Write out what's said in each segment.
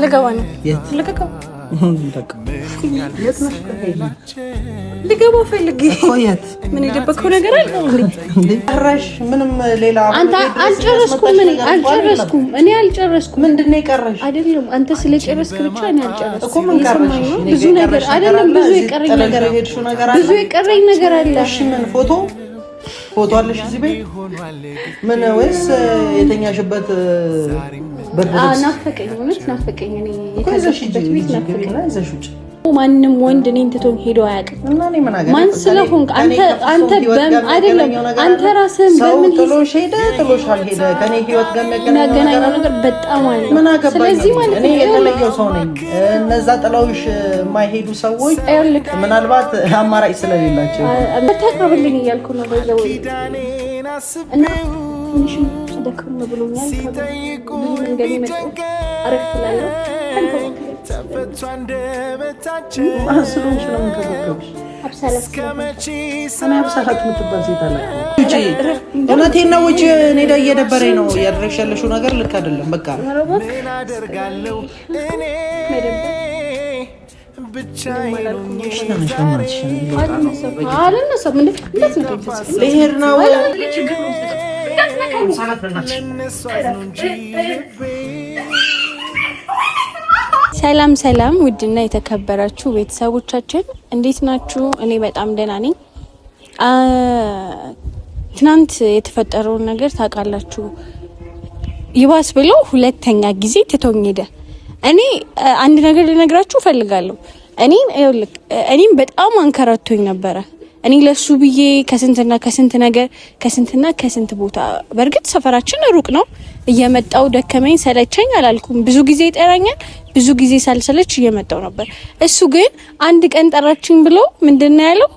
ልገባ ነው። ልገባ ፈልጌ ቆየት ምን የደበቀው ነገር አለ እንዴ? ጨረሽ? ምንም ሌላ አንተ አልጨረስኩም። እኔ አልጨረስኩም። ምንድነው የቀረሽ? አይደለም አንተ ስለጨረስክ ብቻ እኔ አልጨረስኩም እኮ። ምን ቀረሽ? ብዙ ነገር አይደለም፣ ብዙ የቀረኝ ነገር አለ። እሺ ምን ፎቶ አለሽ እዚህ ቤት? ምን ወይስ የተኛሽበት በርበሬ? ናፈቀኝ፣ እውነት ናፈቀኝ። እኔ የተኛሽበት ቤት ናፈቀኝ። ዘሹጭ ማንንም ወንድ እኔን ትቶኝ ሄዶ አያውቅም። እና እኔ ምን አገባኝ? ማን ስለሆንክ አንተ አይደለም አንተ ራስህን በምን ጥሎሽ አልሄደ ከኔ ህይወት ጋር የሚያገናኘው ነገር በጣም አለ። ምን አገባኝ? ስለዚህ ማለት እኔ የተለየው ሰው ነኝ። እነዛ ጥለውሽ የማይሄዱ ሰዎች ምናልባት አማራጭ ስለሌላቸው ተቀበልኝ እያልኩ ነው። በዛው እና ትንሽ ደከም ብሎኛል። መንገድ መጣሁ አረፍላለሁ። ተፈቷ እንደበታችን ማስሉንሽ ነው የምትከብከብሽ። አብሳላት የምትባል ሴት አለ። ውጪ፣ እውነቴን ነው ውጪ። እኔ እየደበረኝ ነው። ያደረግሽ ያለሽው ነገር ልክ አይደለም። በቃ ምን አደርጋለሁ እኔ ብቻ ልሄድ ነው። ሰላም ሰላም፣ ውድና የተከበራችሁ ቤተሰቦቻችን እንዴት ናችሁ? እኔ በጣም ደህና ነኝ። ትናንት የተፈጠረውን ነገር ታውቃላችሁ። ይባስ ብሎ ሁለተኛ ጊዜ ትቶኝ ሄደ። እኔ አንድ ነገር ልነግራችሁ ፈልጋለሁ። እኔም በጣም አንከራቶኝ ነበረ። እኔ ለሱ ብዬ ከስንትና ከስንት ቦታ፣ በእርግጥ ሰፈራችን ሩቅ ነው። እየመጣው ደከመኝ ሰለቸኝ አላልኩም። ብዙ ጊዜ ይጠራኛል። ብዙ ጊዜ ሳልሰለች እየመጣው ነበር። እሱ ግን አንድ ቀን ጠራችኝ ብሎ ምንድነው ያለው?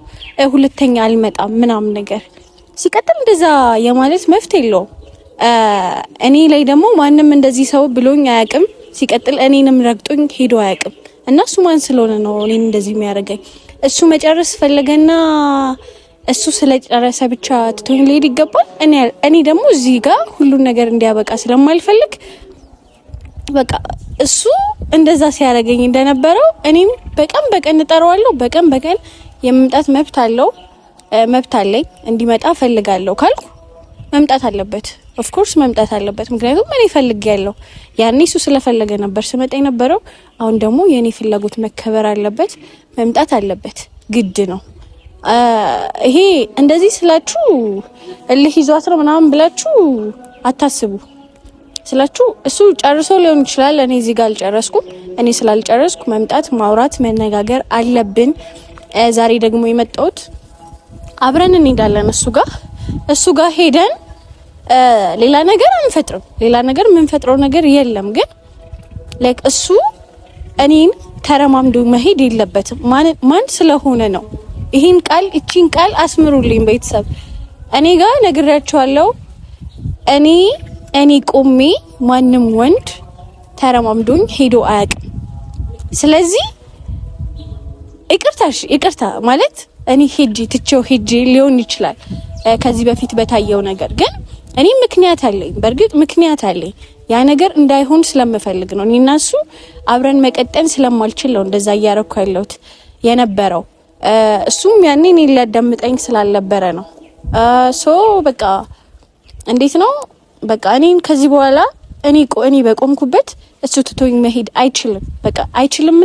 ሁለተኛ አልመጣም ምናምን ነገር። ሲቀጥል እንደዛ የማለት መፍትሄ የለውም። እኔ ላይ ደግሞ ማንም እንደዚህ ሰው ብሎኝ አያውቅም። ሲቀጥል እኔንም ረግጦኝ ሄዶ አያውቅም። እና እሱ ማን ስለሆነ ነው እኔን እንደዚህ የሚያደርገኝ? እሱ መጨረስ ፈለገና እሱ ስለጨረሰ ብቻ ትቶኝ ሊሄድ ይገባል? እኔ ደግሞ እዚህ ጋር ሁሉን ነገር እንዲያበቃ ስለማልፈልግ በቃ እሱ እንደዛ ሲያደርገኝ እንደነበረው እኔም በቀን እጠራዋለሁ። በቀን የመምጣት መብት አለኝ። እንዲመጣ ፈልጋለሁ ካልኩ መምጣት አለበት። ኦፍ ኮርስ መምጣት አለበት። ምክንያቱም እኔ ፈልጌያለሁ። ያኔ እሱ ስለፈለገ ነበር ስመጣ የነበረው። አሁን ደግሞ የኔ ፍላጎት መከበር አለበት። መምጣት አለበት፣ ግድ ነው። ይሄ እንደዚህ ስላችሁ እልህ ይዟት ነው ምናምን ብላችሁ አታስቡ። ስላችሁ እሱ ጨርሶ ሊሆን ይችላል። እኔ እዚህ ጋር አልጨረስኩም። እኔ ስላልጨረስኩ መምጣት፣ ማውራት፣ መነጋገር አለብን። ዛሬ ደግሞ የመጣሁት አብረን እንሄዳለን እሱ ጋር ሄደን ሌላ ነገር አንፈጥርም። ሌላ ነገር የምንፈጥረው ነገር የለም። ግን ላይክ እሱ እኔን ተረማምዶ መሄድ የለበትም። ማን ስለሆነ ነው? እቺን ቃል አስምሩልኝ ቤተሰብ። እኔ ጋር ነግሬያቸዋለሁ። እኔ ቆሜ ማንም ወንድ ተረማምዶኝ ሄዶ አያውቅም። ስለዚህ ይቅርታ ማለት እኔ ትቼው ሄጄ ሊሆን ይችላል ከዚህ በፊት በታየው ነገር። ግን እኔ በእርግጥ ምክንያት አለኝ። ያ ነገር እንዳይሆን ስለምፈልግ ነው። እኔና እሱ አብረን መቀጠል ስለማልችል ነው እንደዛ እያረኩ ያለሁት የነበረው። እሱም ያኔ እኔን ሊያዳምጠኝ ስላልነበረ ነው። በቃ እንዴት ነው በቃ እኔን ከዚህ በኋላ እኔ በቆምኩበት እሱ ትቶኝ መሄድ አይችልም። በቃ አይችልም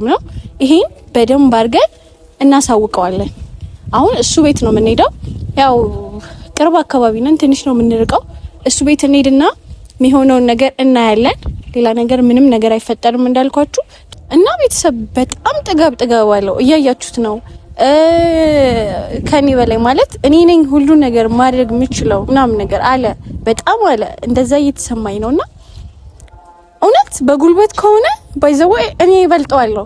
ነው። ይሄን በደንብ አድርገን እናሳውቀዋለን። አሁን እሱ ቤት ነው የምንሄደው። ያው ቅርብ አካባቢ ነን፣ ትንሽ ነው የምንርቀው። እሱ ቤት እንሄድና የሚሆነውን ነገር እናያለን። ሌላ ነገር ምንም ነገር አይፈጠርም እንዳልኳችሁ። እና ቤተሰብ በጣም ጥጋብ አለው፣ እያያችሁት ነው። ከኔ በላይ ማለት እኔ ነኝ ሁሉ ነገር ማድረግ የምችለው ምናምን ነገር አለ። በጣም አለ። እንደዛ እየተሰማኝ ነውና እውነት በጉልበት ከሆነ ባይዘው እኔ እበልጠዋለሁ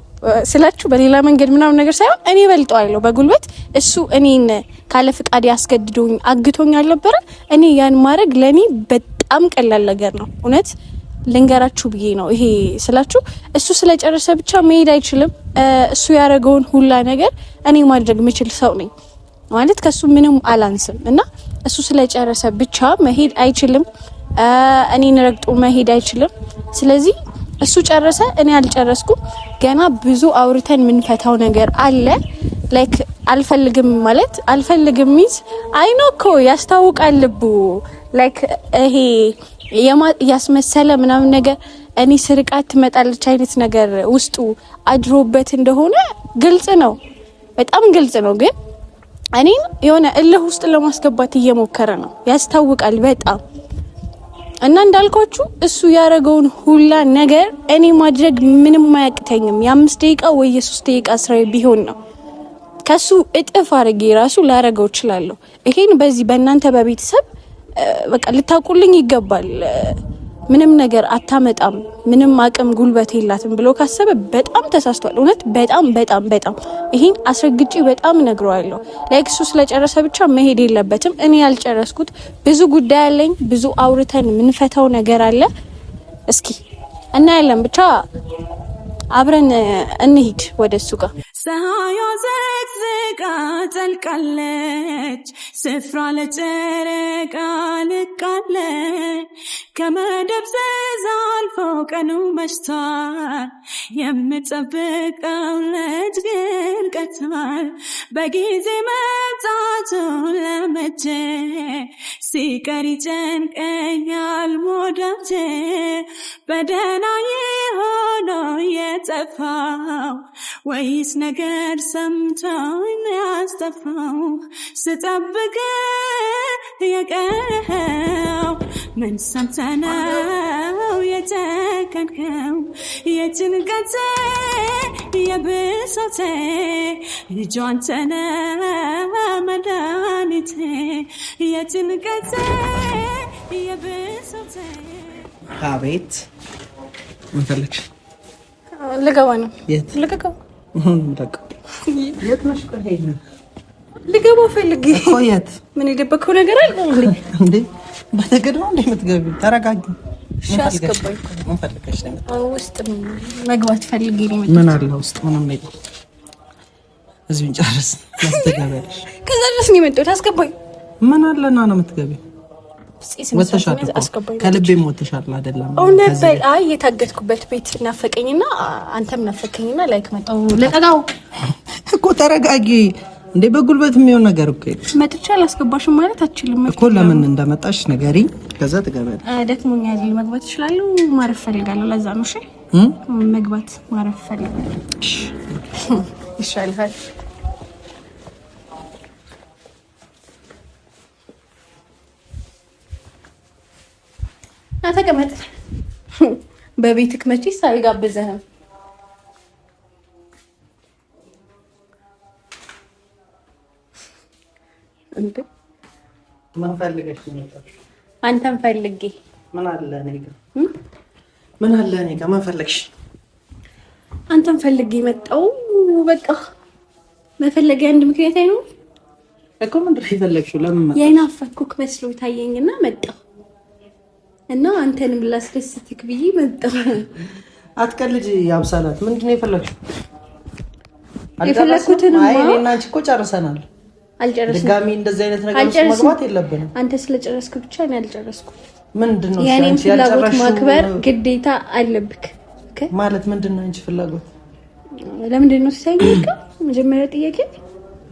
ስላችሁ በሌላ መንገድ ምናምን ነገር ሳይሆን እኔ እበልጠዋለሁ በጉልበት። እሱ እኔን ካለ ፍቃድ ያስገድዶኝ አግቶኝ አልነበረ። እኔ ያን ማድረግ ለኔ በጣም ቀላል ነገር ነው። እውነት ልንገራችሁ ብዬ ነው ይሄ ስላችሁ። እሱ ስለጨረሰ ብቻ መሄድ አይችልም። እሱ ያደረገውን ሁላ ነገር እኔ ማድረግ የምችል ሰው ነኝ ማለት ከሱ ምንም አላንስም። እና እሱ ስለጨረሰ ብቻ መሄድ አይችልም። እኔን ረግጦ መሄድ አይችልም። ስለዚህ እሱ ጨረሰ፣ እኔ አልጨረስኩም። ገና ብዙ አውርተን ምንፈታው ነገር አለ። ላይክ አልፈልግም ማለት አልፈልግም ሚዝ አይኖኮ ያስታውቃል ልቡ ላይክ ይሄ ያስመሰለ ምናምን ነገር እኔ ስርቃት ትመጣለች አይነት ነገር ውስጡ አድሮበት እንደሆነ ግልጽ ነው፣ በጣም ግልጽ ነው። ግን እኔን የሆነ እልህ ውስጥ ለማስገባት እየሞከረ ነው፣ ያስታውቃል በጣም። እና እንዳልኳችሁ እሱ ያረገውን ሁላ ነገር እኔ ማድረግ ምንም አያቅተኝም። የ5 ደቂቃ ወይ የ3 ደቂቃ ስራዬ ቢሆን ነው ከሱ እጥፍ አድርጌ ራሱ ላረገው እችላለሁ። ይሄን በዚህ በእናንተ በቤተሰብ በቃ ልታውቁልኝ ይገባል። ምንም ነገር አታመጣም፣ ምንም አቅም ጉልበት የላትም ብሎ ካሰበ በጣም ተሳስቷል። እውነት በጣም በጣም በጣም ይሄን አስረግጬ በጣም እነግረዋለሁ። ላይክ እሱ ስለጨረሰ ብቻ መሄድ የለበትም። እኔ ያልጨረስኩት ብዙ ጉዳይ አለኝ፣ ብዙ አውርተን ምንፈታው ነገር አለ። እስኪ እናያለን፣ ብቻ አብረን እንሂድ ወደ እሱ ጋር። ፀሐዩ ዘቅዝቃ ጠልቃለች፣ ስፍራ ለጨረቃ ልቃለች። ከመደብዘዝ አልፎ ቀኑ መሽቷል፣ የምጠብቀው ልጅ ግን ቀርቷል። በጊዜ መምጣቱን ለመቼ ሲቀር ይጨንቀኛል ሞዳቼ። በደህና ሆኖ የጠፋው ወይስ ነገር ሰምቶኝ ያስጠፋው? ስጠብቅ የቀረው ምን ሰምተህ ነው የጨከንከው? የጭንቀቴ የብሶቴ ልጁ አንተ ነህ መድኃኒቴ። የጭንቀቴ የብሶቴ። አቤት ምን ፈለግሽ? ልገባ ነው። የት ልገባ? የት ነሽ? ቆይ ልገባ ፈልጌ እኮ። የት? ምን የደበከው ነገር አለ እንዴ? በተገድ ነው እንዴ የምትገቢው? ተረጋጊ። እሺ አስገባኝ። ምን ፈልገሽ ነው? ውስጥ መግባት ፈልጌ ነው። ምን አለ ውስጥ? ምንም የለም። እዚሁ እንጨርስ። ያስተጋባለሽ። ከዛ ድረስ ነው የመጣሁት። አስገባኝ። ምን አለና ነው የምትገቢው? ወተሻል ከልቤም ወተሻል አይደለም? አይ የታገትኩበት ቤት ናፈቀኝና አንተም ናፈቀኝና ላይክ መጣሁ። ለጠጋው እኮ ተረጋጊ እንዴ! በጉልበት የሚሆን ነገር እኮ መጥቻ አላስገባሽም ማለት አትችልም እኮ። ለምን እንደመጣሽ ንገሪ፣ ከዛ ትገቢያለሽ። ደክሞኛል፣ መግባት እችላለሁ። ማረፍ ፈልጋለሁ። ለዛ ነው። እሺ መግባት ማረፍ ፈልጋለሁ። ይሻላል። ተቀመጥ። በቤትክ መቼስ አልጋብዘህም። እንዴ ምን ፈልገሽ ነው? አንተን ፈልጌ። ምን አለ እኔ ጋር? ምን አለ እኔ ጋር? ምን ፈለግሽ? አንተን ፈልጌ መጣሁ። በቃ መፈለጊያ አንድ ምክንያት አይኖር እኮ። ምንድን ነው የፈለግሽው? ለምን መጣሽ? የናፈኩክ መስሎ ታየኝና መጣሁ እና አንተንም ላስደስትክ ብዬ መጣሁ። አትቀልጂ ያብሳላት። ምንድን ነው የፈለግሽው? የፈለኩትን አይ እኔና አንቺ እኮ ጨርሰናል። አልጨረስንም። ድጋሚ እንደዚህ አይነት ነገር ውስጥ መግባት የለብንም። አንተ ስለጨረስክ ብቻ እኔ አልጨረስኩም። ምንድን ነው የኔን ፍላጎት ማክበር ግዴታ አለብክ ማለት? ምንድን ነው አንቺ ፍላጎት? ለምንድን ነው ሳይኝካ? መጀመሪያ ጥያቄ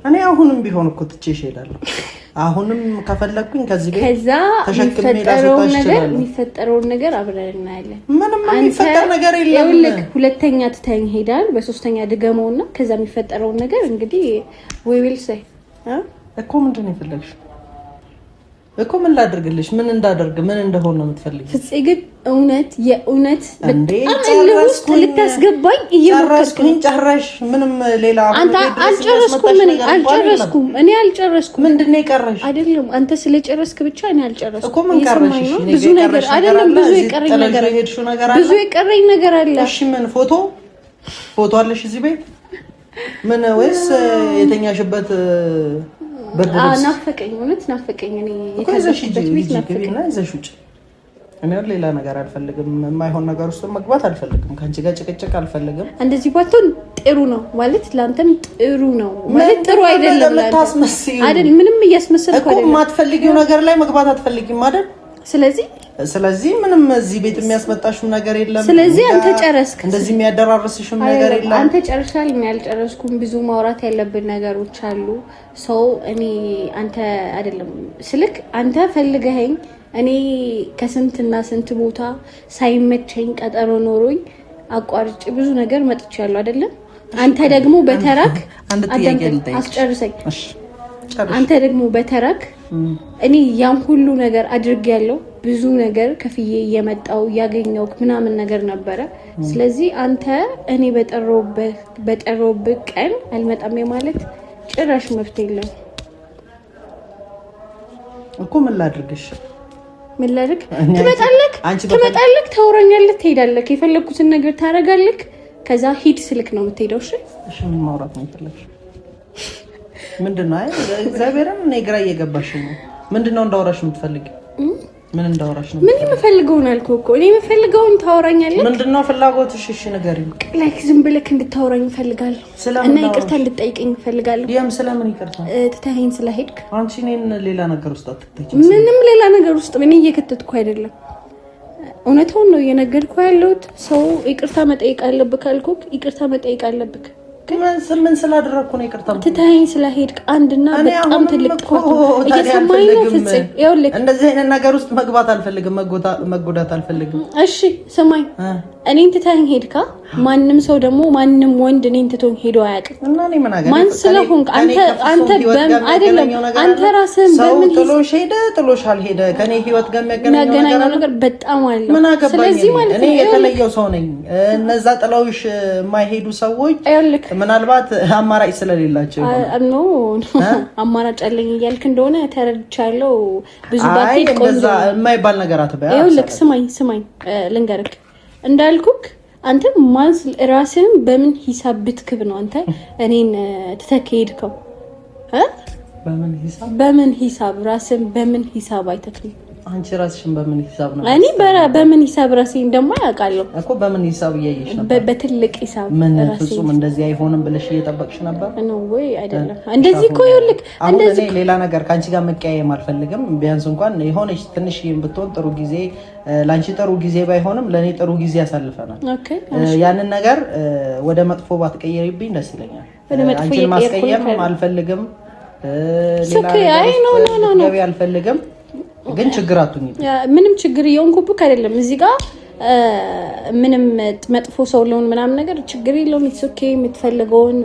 እኔ አሁንም ቢሆን እኮ ትቼሽ እሄዳለሁ። አሁንም ከፈለኩኝ ከዚህ ቤት ከዛ የሚፈጠረውን ነገር አብረን እናያለን። ምንም የሚፈጠር ነገር የለም። ሁለተኛ ትተኸኝ ሄዳል። በሶስተኛ ድገመውና ከዛ የሚፈጠረውን ነገር እንግዲህ ወይ ዊል ሳይ እኮ። ምንድን ነው የፈለግሽው እኮ? ምን ላድርግልሽ? ምን እንዳደርግ ምን እንደሆነ ነው የምትፈልጊው? ፍፄ ግን እውነት የእውነት በጣም ውስጥ ልታስገባኝ እየሞከርኩኝ። ጨረሽ? ምንም ሌላ አንተ አልጨረስኩም። እኔ አልጨረስኩም። ምንድን ነው የቀረሽ? አይደለም አንተ ስለጨረስክ ብቻ እኔ አልጨረስኩም እኮ። ምን ቀረሽ? ብዙ ነገር አይደለም፣ ብዙ የቀረኝ ነገር አለ። ብዙ የቀረኝ ነገር አለ። እሺ ምን ፎቶ አለሽ እዚህ ቤት? ምን ወይስ የተኛሽበት ብርድ ልብስ? ናፈቀኝ፣ እውነት ናፈቀኝ። እኔ የታዘዝኩበት ቤት ናፈቀኝ። ይዘሽ ውጭ። እኔ ሌላ ነገር አልፈልግም። የማይሆን ነገር ውስጥ መግባት አልፈልግም። ከአንቺ ጋር ጭቅጭቅ አልፈልግም። እንደዚህ ባትሆን ጥሩ ነው ማለት ለአንተም ጥሩ ነው ማለት ጥሩ አይደለም። አይደል? ምንም እያስመሰልኩ አይደለም። የማትፈልጊው ነገር ላይ መግባት አትፈልጊም አይደል? ስለዚህ ስለዚህ ምንም እዚህ ቤት የሚያስመጣሽም ነገር የለም። ስለዚህ አንተ ጨረስክ። እንደዚህ የሚያደራርስሽም ነገር የለም። አንተ ጨርሻል፣ እኔ አልጨረስኩም። ብዙ ማውራት ያለብን ነገሮች አሉ። ሰው እኔ አንተ አይደለም ስልክ አንተ ፈልገኸኝ እኔ ከስንትና ስንት ቦታ ሳይመቸኝ ቀጠሮ ኖሮኝ አቋርጬ ብዙ ነገር መጥቻለሁ አይደለም። አንተ ደግሞ በተራክ አንድ ጥያቄ ልጠይቅሽ። አስጨርሰኝ። አንተ ደግሞ በተራክ እኔ ያም ሁሉ ነገር አድርጌያለሁ። ብዙ ነገር ከፍዬ እየመጣው ያገኘው ምናምን ነገር ነበረ። ስለዚህ አንተ እኔ በጠሮብህ ቀን አልመጣም ማለት ጭራሽ መፍትሄ የለም እኮ። ምን ላድርግሽ? ምን ላድርግ? ትመጣለህ፣ ታወራኛለህ፣ ትሄዳለህ፣ የፈለኩትን ነገር ታረጋለህ። ከዛ ሂድ ስልክ ነው የምትሄደው። እሺ ምን ማውራት ነው የፈለግሽ? ምንድነው? አይ እግዚአብሔርን እኔ ግራ እየገባሽ ነው። ምንድነው እንዳወራሽ የምትፈልጊው? ምን እንዳወራሽ ነው? ምን የምፈልገውን አልኩህ እኮ። እኔ የምፈልገውን ታወራኛለህ። ምንድነው ፍላጎትሽ? እሺ ንገሪኝ። ላይክ ዝም ብለህ እንድታወራኝ እፈልጋለሁ እና ይቅርታ እንድጠይቀኝ እፈልጋለሁ። ስለምን ይቅርታ? ትተኸኝ ስለሄድክ። አንቺ እኔን ሌላ ነገር ውስጥ አትተች። ምንም ሌላ ነገር ውስጥ ምን እየከተትኩ አይደለም። እውነታውን ነው እየነገርኩ ያለሁት። ሰው ይቅርታ መጠየቅ አለብህ ካልኩህ ይቅርታ መጠየቅ አለብህ። ምን ስላደረኩ ነው ይቅርታ? ትተኸኝ ስለሄድክ አንድና በጣም ትልቅ ጥፋት እየሰማኝ ነው። ፍጽም ይኸውልህ፣ እንደዚህ አይነት ነገር ውስጥ መግባት አልፈልግም፣ መጎዳት አልፈልግም። እሺ ስማኝ፣ እኔን ትተኸኝ ሄድካ። ማንም ሰው ደግሞ ማንም ወንድ እኔን ትቶኝ ሄዶ አያውቅም። እና እኔ ምን አገኘሁ? ማን ስለሆንክ አንተ አይደለም አንተ ራስህን በምን ጥሎሽ ሄደ ጥሎሽ አልሄደ ከኔ ህይወት ጋር የሚያገናኘው ነገር በጣም አለ። ስለዚህ ማለት እኔ የተለየው ሰው ነኝ። እነዛ ጥለውሽ የማይሄዱ ሰዎች ምናልባት አማራጭ ስለሌላቸው ነው። አማራጭ አለኝ እያልክ እንደሆነ ተረድቻለሁ። ብዙ ባትሄድ ቆንጆ የማይባል ነገር አትበያ። ይኸውልህ ስማኝ ልንገርህ እንዳልኩክ አንተ ማንስ ራስህን በምን ሂሳብ ብትክብ ነው አንተ እኔን ተተከሄድከው? በምን ሂሳብ ራስህን በምን ሂሳብ አይተክም? አንቺ ራስሽን በምን ሂሳብ ነው? እኔ በምን ሂሳብ ራሴን ደግሞ ያውቃለሁ እኮ። በምን ሂሳብ እያየሽ ነበር? በትልቅ ሂሳብ። ምን ፍጹም እንደዚህ አይሆንም ብለሽ እየጠበቅሽ ነበር ነው ወይ? አይደለም እንደዚህ እኮ ይኸውልህ፣ እንደዚህ ሌላ ነገር ካንቺ ጋር መቀያየም አልፈልግም። ቢያንስ እንኳን የሆነች ትንሽ ብትሆን ጥሩ ጊዜ ላንቺ ጥሩ ጊዜ ባይሆንም ለኔ ጥሩ ጊዜ ያሳልፈናል። ያንን ነገር ወደ መጥፎ ባትቀየሪብኝ ደስ ይለኛል። አንቺን ማስቀየም አልፈልግም። ሌላ ነገር አልፈልግም። ግን ችግር አትሁኝ። ምንም ችግር እየሆንኩብህ አይደለም። እዚህ ጋር ምንም መጥፎ ሰው ለውን ምናምን ነገር ችግር የለውም። ኦኬ የምትፈልገውን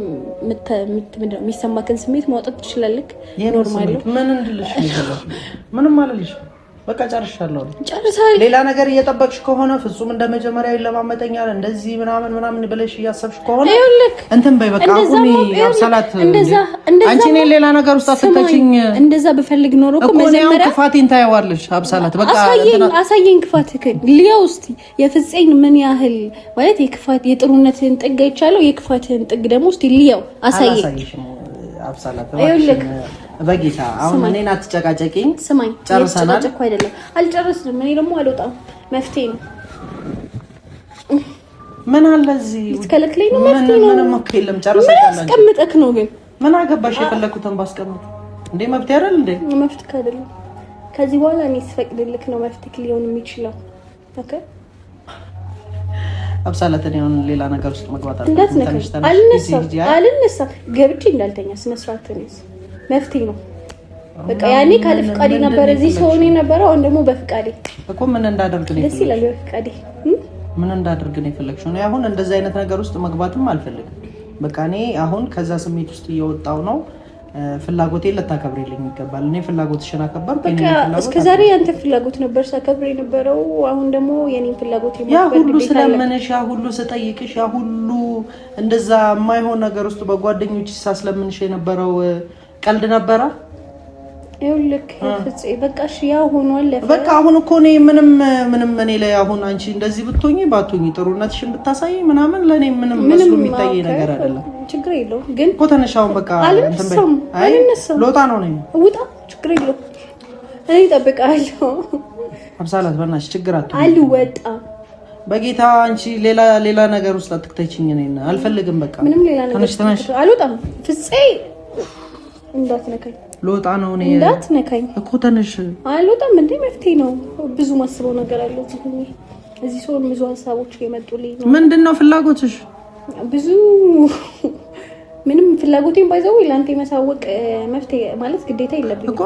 የሚሰማክን ስሜት ማውጣት ትችላለህ። ኖርማል ነው። ምን እንድልሽ ነው? ምንም አልልሽ። በቃ ጨርሻለሁ። ጨርሳለሁ። ሌላ ነገር እየጠበቅሽ ከሆነ ፍጹም እንደመጀመሪያው ይለማመጠኛል እንደዚህ ምናምን ብለሽ እያሰብሽ ከሆነ እንትን በይ በቃ አሁን ያብሰላት። አንቺ እኔን ሌላ ነገር ውስጥ አትተቺኝ። እንደዛ በፈልግ ኖሮ እኮ መጀመሪያ ክፋቴን ታየዋለሽ። አብሰላት በቃ አሳየኝ ክፋትህን። ሊያው እስቲ የፍፄን ምን ያህል ማለት የክፋት የጥሩነትህን ጥግ አይቻለሁ። የክፋትህን ጥግ ደግሞ እስቲ ሊያው አሳየኝ። አብሰላት በጌታ አሁን እኔን አትጨቃጨቂኝ። ስማኝ፣ ጨርሰናል እኮ አይደለም አልጨረስንም። እኔ ደግሞ አልወጣም። መፍትሄ ነው። ምን አለ እዚህ ልትከለክለኝ ነው? መፍትሄ ነው። ምንም እኮ የለም። ጨርሰናል። አስቀምጠክ ነው ግን ምን አገባሽ? የፈለኩትን ባስቀምጥ እንዴ መፍትሄ አይደል እንዴ? መፍትሄ አይደለም። ከዚህ በኋላ እኔ ስፈቅድልክ ነው መፍትሄ ሊሆን የሚችለው። ኦኬ አብሳላት እኔ አሁን ሌላ ነገር ውስጥ መግባት አልነሳም። ገብቼ እንዳልተኛ ስነ ስርዓት ነው። መፍትሄ ነው በቃ። ያኔ ካለ ፍቃዴ ነበር እዚህ ሰው ነው የነበረው። አሁን ደግሞ በፍቃዴ እኮ ምን እንዳደርግ ነው ደስ ይላል። በፍቃዴ ምን እንዳደርግ ነው የፈለግሽው? እኔ አሁን እንደዚህ አይነት ነገር ውስጥ መግባትም አልፈልግም። በቃ እኔ አሁን ከዛ ስሜት ውስጥ እየወጣው ነው። ፍላጎቴን ልታከብሪልኝ ይገባል። እኔ ፍላጎትሽን አከበርኩ። በቃ እስከዛሬ ያንተ ፍላጎት ነበር ሳከብር የነበረው። አሁን ደግሞ የኔን ፍላጎት ያ ሁሉ ስለምንሽ፣ ያ ሁሉ ስጠይቅሽ፣ ያ ሁሉ እንደዛ የማይሆን ነገር ውስጥ በጓደኞች ሳስለምንሽ የነበረው ቀልድ ነበረ። ይኸውልህ ፍፄ በቃ እሺ፣ ያ ሆኗል። በቃ አሁን እኮ እኔ ምንም እኔ ላይ አሁን አንቺ እንደዚህ ብትሆኚ ባትሆኚ ጥሩነትሽን ብታሳይ ምናምን ለኔ ምንም መስሎ የሚታይ ነገር አይደለም። ችግር የለውም ግን እኮ ተነሻውን በቃ እንትን በይ። አልነሳም። ልወጣ ነው ነኝ። ውጣ፣ ችግር የለውም። እኔ እጠብቅሃለሁ። አብሳላት በእናትሽ ችግር አትሁን። አልወጣም በጌታ አንቺ ሌላ ነገር ውስጥ አትክተቺኝ። እኔ አልፈልግም። በቃ ምንም ሌላ ነገር አልወጣም። ፍፄ እንዳትነካኝ ልወጣ ነው እኔ እንዳትነካኝ እኮ ተነሽ አልወጣም እንዴ መፍትሄ ነው ብዙ ማስበው ነገር አለ እዚህ ሰው ብዙ ሀሳቦች የመጡልኝ ነው ምንድነው ፍላጎትሽ ብዙ ምንም ፍላጎቴን ባይዘው ይላንተ መሳወቅ መፍትሄ ማለት ግዴታ የለብኝም እኮ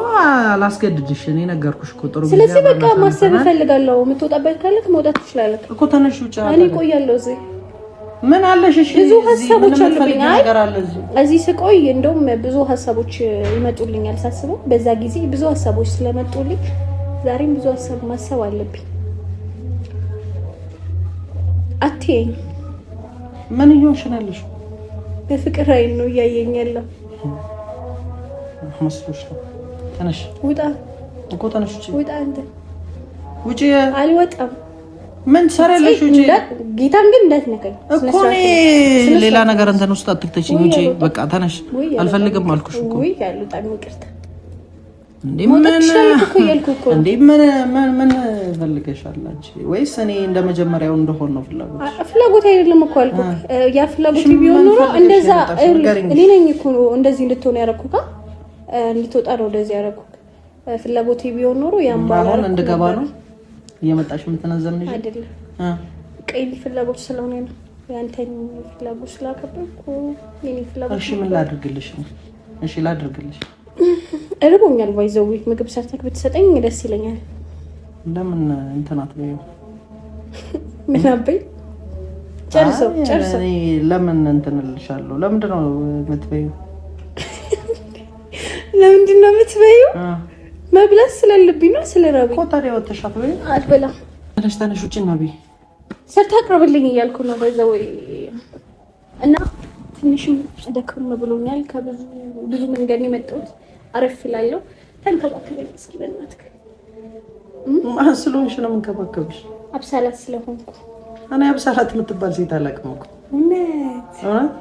አላስገድድሽ እኔ ነገርኩሽ እኮ ጥሩ ስለዚህ በቃ ማሰብ ፈልጋለሁ የምትወጣበት ካለክ መውጣት ትችላለህ እኮ ተነሽ ውጪ እኔ ቆያለሁ እዚህ ምን አለሽ እሺ ብዙ ሀሳቦች አሉኝ እዚህ ስቆይ እንደውም ብዙ ሀሳቦች ይመጡልኛል ሳስበው በዛ ጊዜ ብዙ ሀሳቦች ስለመጡልኝ ዛሬም ብዙ ሀሳብ ማሰብ አለብኝ አትየኝ ምን ይሆንሽናልሽ በፍቅር አይን ነው ያየኝ ያለው መስሎሽ ነው ተነሽ ውጣ እኮ ተነሽ ውጣ አንተ ውጪ አልወጣም ምን ሰራለሽ ውጪ ጌታን ግን እንዳትነካኝ እኮ ሌላ ነገር እንትን ውስጥ አትክተቺኝ ውጪ በቃ ተነሽ አልፈልግም አልኩሽ እኮ ወይ ያሉ ጣም ይቅርታ እንዴ ምን ፈልገሻል አንቺ ወይስ እኔ እንደመጀመሪያው እንደሆነ ነው ፍላጎት አይደለም እኮ አልኩ ያ ፍላጎት ቢሆን ኖሮ እንደዛ እኔ ነኝ እኮ እንደዚህ እንድትሆን ያረኩካ እንድትወጣ ነው እንደዚህ ያረኩ ፍላጎት ቢሆን ኖሮ ያማራው እንደገባ ነው እየመጣሽ የምትነዘምኝ አይደለም ቀይ ፍላጎት ስለሆነ ነው ያንተን ፍላጎት ስላከበርኩ የኔ ፍላጎት እሺ ምን ላድርግልሽ እሺ ላድርግልሽ እርቦኛል ባይዘው ምግብ ሰርተክ ብትሰጠኝ ደስ ይለኛል ለምን እንትን አትበይው ምን አበይ ጨርሶ እኔ ለምን እንትን እልሻለሁ ለምንድን ነው የምትበይው ለምንድን ነው የምትበይው መብላት ስለልብኝ ነው ስለራበኝ እኮ ታዲያ ወጥተሽ አትበይው አትበላም ተነሽ ውጪ እና በይ ሰርታ አቅርብልኝ እያልኩ ነው ባይዘው እና ትንሽም ደከም ብሎኛል ከብዙ መንገድ የመጣሁት አረፍ እላለሁ ተንከባከበኝ እስኪ በእናትህ ማን ስለሆንሽ ነው የምንከባከብሽ አብሳላት ስለሆንኩ እኔ አብሳላት የምትባል ሴት አላውቅም እኮ እውነት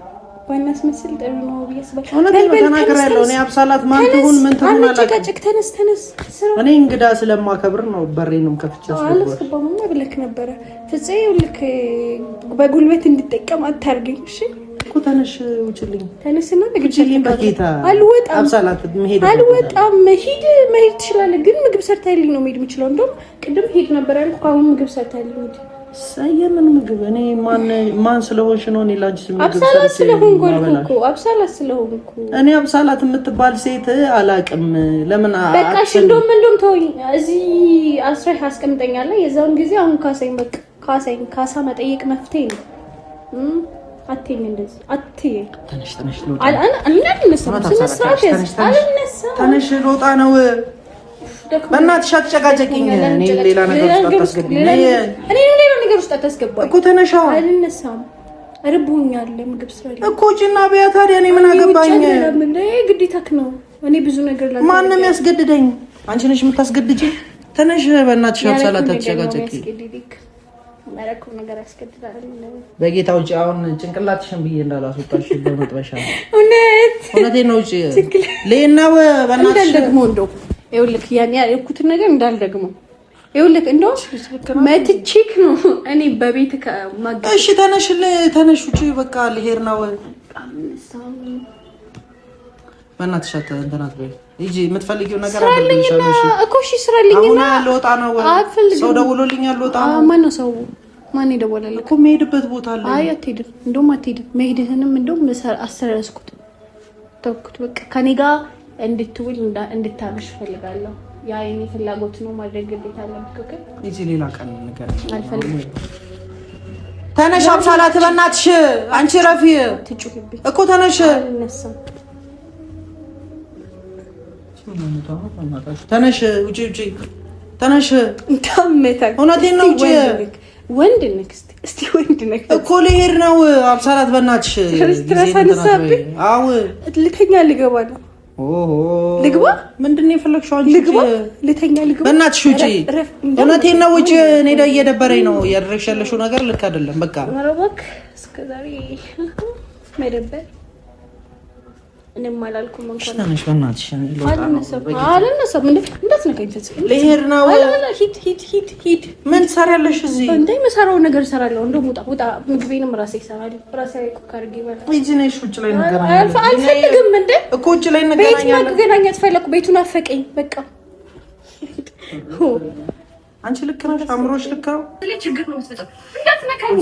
ባይናስ መስል ጥሩ ነው ብዬሽ ተናግሬያለሁ እኔ አብሳላት ማን ትሁን ምን ትሁን አላውቅም ተነስ እኔ እንግዳ ስለማከብር ነው በሬንም ከፍቼ አላስገባም ብለክ ነበረ ፍፄው ልክ በጉልበት እንድጠቀም አታርገኝ እሺ እኮ ተነሽ ውጪልኝ ተነስና ውጪልኝ በጌታ አልወጣም አብሳላት አልወጣም መሄድ ትችላለህ ግን ምግብ ሰርታልኝ ነው መሄድ የምችለው እንደውም ቅድም ሄድ ነበር ያልኩ አሁን ምግብ ሰርታልኝ ነው ሳይየምን ምግብ እኔ ማን ስለሆንሽ ነው እኔ ላንቺ ምግብ አብሳላት ስለሆንኩ እኔ አብሳላት የምትባል ሴት አላውቅም ለምን በቃሽ እንደውም ተወኝ እዚህ አስረህ አስቀምጠኛለህ የዛውን ጊዜ አሁን ካሳ መጠየቅ መፍትሄ ነው አትይኝ እንደዚህ አትይኝ ተነሽ ነው ተነሽ ልወጣ ነው በእናትሽ አትጨቃጨቂኝ እኔ ሌላ ነገር ውስጥ አታስገባኝ እኮ ተነሻ አልነሳም እርቦኛል ምግብ ስራ እኮ ጭና ቢያ ታዲያ እኔ ምን አገባኝ ግዴታክ ነው እኔ ብዙ ነገር ላይ ማንም ያስገድደኝ አንቺ ነሽ የምታስገድጂኝ ተነሽ በእናትሽ አብሳላት አትጨቃጨቂ መረኩ ነገር ያስገድዳል በጌታ ውጪ አሁን ጭንቅላትሽን ብዬ እንዳላስወጣሽ በመጥበሻ እውነቴን ነው ውጪ ለና በእናትሽ ደግሞ እንደው ይኸውልህ ያን ያልኩት ነገር እንዳልደግሞ ይኸውልህ እንደው መትቼክ ነው እኔ በቤት ከማገ እሺ ተነሽ ውጪ በቃ ልሄድ ነው በእናትሽ እንተናት በይ እጂ የምትፈልጊው ነገር አድርግልሻለሁ እኮ እሺ ስራልኝና አሁን ልወጣ ነው ሰው ደውሎልኛል ልወጣ ነው ማነው ሰው ማን ይደወላልኝ እኮ የምሄድበት ቦታ አለ አይ አትሄድም እንደውም አትሄድም መሄድህንም እንደውም አሰረስኩት ተውኩት በቃ ከኔ ጋር እንድትውል እንድታመሽ ፈልጋለሁ ያ የኔ ፍላጎት ነው ማድረግ ግዴታ አለብክ እጂ ሌላ ቀን ነገር አልፈልግም ተነሽ አብሳላት በእናትሽ አንቺ ረፊ ትጩህብኝ እኮ ተነሽ ተነሽ ውጪ ተነሽ ታመታ እውነቴን ነው ውጪ ወንድ ነክ እስቲ ወንድ ነክ እኮ ልሄድ ነው አብሳላት በእናትሽ አው ልተኛ ልገባ ነው ኦሆ ልግባ ምንድነው የፈለግሽው አንቺ ልተኛ ልግባ በእናትሽ ውጪ እውነቴን ነው ውጪ እኔ እየደበረኝ ነው ያደረግሽ ያለሽው ነገር ልክ አይደለም በቃ ማረባክ እስከዛሬ መደበር እኔም አላልኩም እንኳን ትንሽ በእናትሽ አልነሳም እንዳትነካኝ ልሄድ ነው ሂድ ምን ትሰሪያለሽ እዚህ እንደ የምሰራው ነገር እሰራለሁ እንደው ውጣ ምግቤንም ራሴ እሰራለሁ ራሴ ኩክ አድርጌ እበላለሁ እዚህ ነሽ ውጭ ላይ እንገናኛለን አልፈልግም እንደ እኮ ውጭ ላይ እንገናኛለን ቤት መገናኘት ፈለኩ ቤቱን አፈቀኝ በቃ አንቺ ልክ ነሽ አምሮሽ ልክ ነው ችግር ነው እንዳትነካኝ